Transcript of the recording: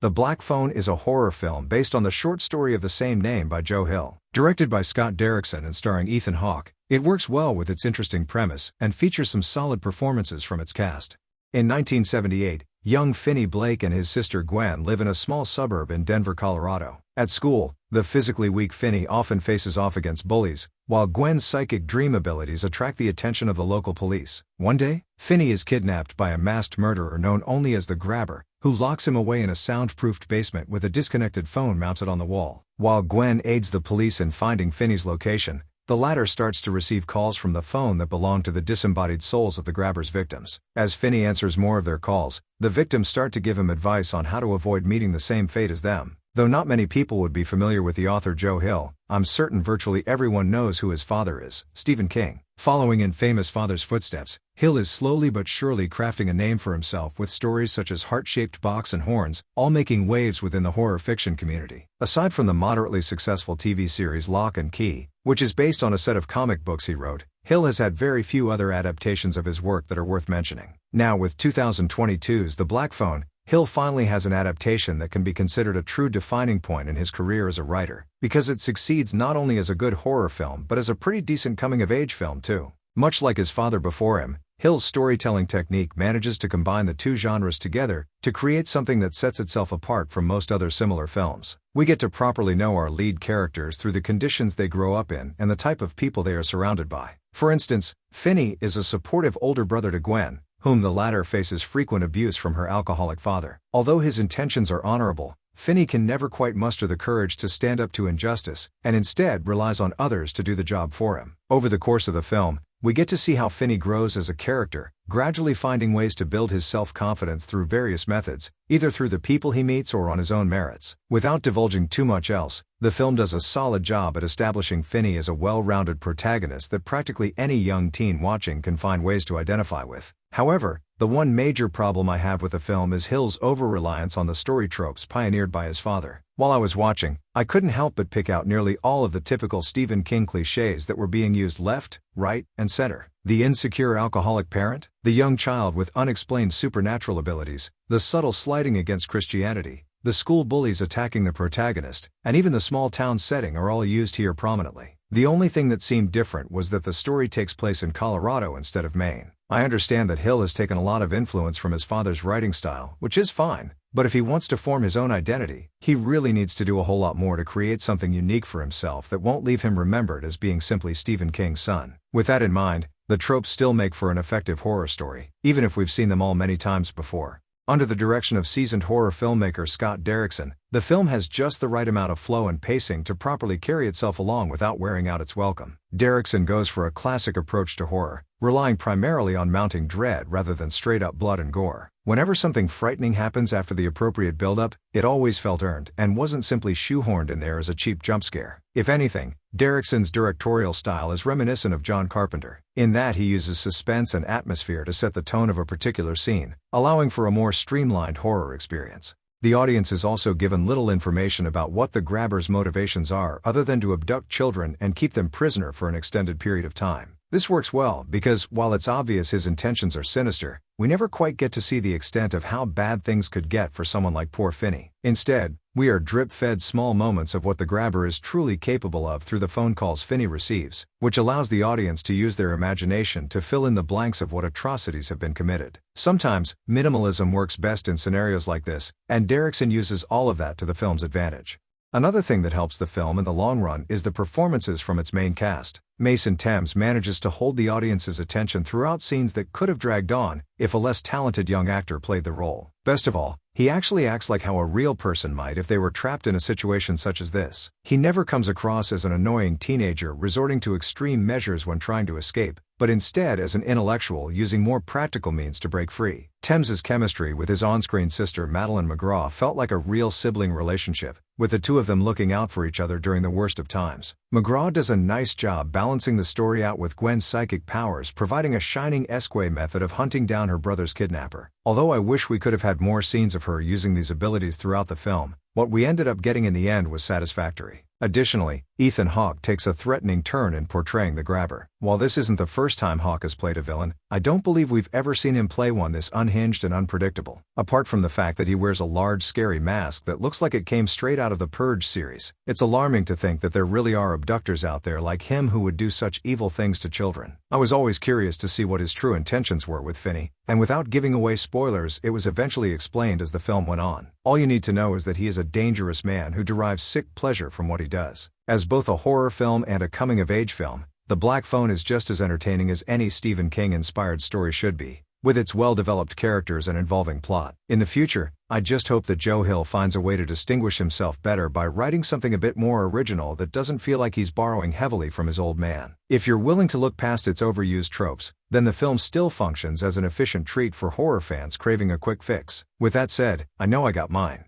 The Black Phone is a horror film based on the short story of the same name by Joe Hill. Directed by Scott Derrickson and starring Ethan Hawke, it works well with its interesting premise and features some solid performances from its cast. In 1978, young Finney Blake and his sister Gwen live in a small suburb in Denver, Colorado. At school, the physically weak Finney often faces off against bullies, while Gwen's psychic dream abilities attract the attention of the local police. One day, Finney is kidnapped by a masked murderer known only as the Grabber, who locks him away in a soundproofed basement with a disconnected phone mounted on the wall. While Gwen aids the police in finding Finney's location, the latter starts to receive calls from the phone that belong to the disembodied souls of the Grabber's victims. As Finney answers more of their calls, the victims start to give him advice on how to avoid meeting the same fate as them. Though not many people would be familiar with the author Joe Hill, I'm certain virtually everyone knows who his father is, Stephen King. Following in famous father's footsteps, Hill is slowly but surely crafting a name for himself with stories such as Heart-Shaped Box and Horns, all making waves within the horror fiction community. Aside from the moderately successful TV series Lock and Key, which is based on a set of comic books he wrote, Hill has had very few other adaptations of his work that are worth mentioning. Now with 2022's The Black Phone, Hill finally has an adaptation that can be considered a true defining point in his career as a writer, because it succeeds not only as a good horror film but as a pretty decent coming-of-age film too. Much like his father before him, Hill's storytelling technique manages to combine the two genres together to create something that sets itself apart from most other similar films. We get to properly know our lead characters through the conditions they grow up in and the type of people they are surrounded by. For instance, Finney is a supportive older brother to Gwen, whom the latter faces frequent abuse from her alcoholic father. Although his intentions are honorable, Finney can never quite muster the courage to stand up to injustice, and instead relies on others to do the job for him. Over the course of the film, we get to see how Finney grows as a character, gradually finding ways to build his self-confidence through various methods, either through the people he meets or on his own merits. Without divulging too much else, the film does a solid job at establishing Finney as a well-rounded protagonist that practically any young teen watching can find ways to identify with. However, the one major problem I have with the film is Hill's over-reliance on the story tropes pioneered by his father. While I was watching, I couldn't help but pick out nearly all of the typical Stephen King cliches that were being used left, right, and center. The insecure alcoholic parent, the young child with unexplained supernatural abilities, the subtle slighting against Christianity, the school bullies attacking the protagonist, and even the small-town setting are all used here prominently. The only thing that seemed different was that the story takes place in Colorado instead of Maine. I understand that Hill has taken a lot of influence from his father's writing style, which is fine, but if he wants to form his own identity, he really needs to do a whole lot more to create something unique for himself that won't leave him remembered as being simply Stephen King's son. With that in mind, the tropes still make for an effective horror story, even if we've seen them all many times before. Under the direction of seasoned horror filmmaker Scott Derrickson, the film has just the right amount of flow and pacing to properly carry itself along without wearing out its welcome. Derrickson goes for a classic approach to horror, relying primarily on mounting dread rather than straight-up blood and gore. Whenever something frightening happens after the appropriate build-up, it always felt earned and wasn't simply shoehorned in there as a cheap jump scare. If anything, Derrickson's directorial style is reminiscent of John Carpenter, in that he uses suspense and atmosphere to set the tone of a particular scene, allowing for a more streamlined horror experience. The audience is also given little information about what the Grabber's motivations are other than to abduct children and keep them prisoner for an extended period of time. This works well because, while it's obvious his intentions are sinister, we never quite get to see the extent of how bad things could get for someone like poor Finney. Instead, we are drip-fed small moments of what the Grabber is truly capable of through the phone calls Finney receives, which allows the audience to use their imagination to fill in the blanks of what atrocities have been committed. Sometimes, minimalism works best in scenarios like this, and Derrickson uses all of that to the film's advantage. Another thing that helps the film in the long run is the performances from its main cast. Mason Thames manages to hold the audience's attention throughout scenes that could have dragged on if a less talented young actor played the role. Best of all, he actually acts like how a real person might if they were trapped in a situation such as this. He never comes across as an annoying teenager resorting to extreme measures when trying to escape, but instead as an intellectual using more practical means to break free. Thames's chemistry with his on-screen sister Madeline McGraw felt like a real sibling relationship, with the two of them looking out for each other during the worst of times. McGraw does a nice job balancing the story out with Gwen's psychic powers providing a shining esque method of hunting down her brother's kidnapper. Although I wish we could have had more scenes of her using these abilities throughout the film, what we ended up getting in the end was satisfactory. Additionally, Ethan Hawke takes a threatening turn in portraying the Grabber. While this isn't the first time Hawk has played a villain, I don't believe we've ever seen him play one this unhinged and unpredictable. Apart from the fact that he wears a large scary mask that looks like it came straight out of the Purge series, it's alarming to think that there really are abductors out there like him who would do such evil things to children. I was always curious to see what his true intentions were with Finney, and without giving away spoilers, it was eventually explained as the film went on. All you need to know is that he is a dangerous man who derives sick pleasure from what he does. As both a horror film and a coming-of-age film, The Black Phone is just as entertaining as any Stephen King-inspired story should be, with its well-developed characters and involving plot. In the future, I just hope that Joe Hill finds a way to distinguish himself better by writing something a bit more original that doesn't feel like he's borrowing heavily from his old man. If you're willing to look past its overused tropes, then the film still functions as an efficient treat for horror fans craving a quick fix. With that said, I know I got mine.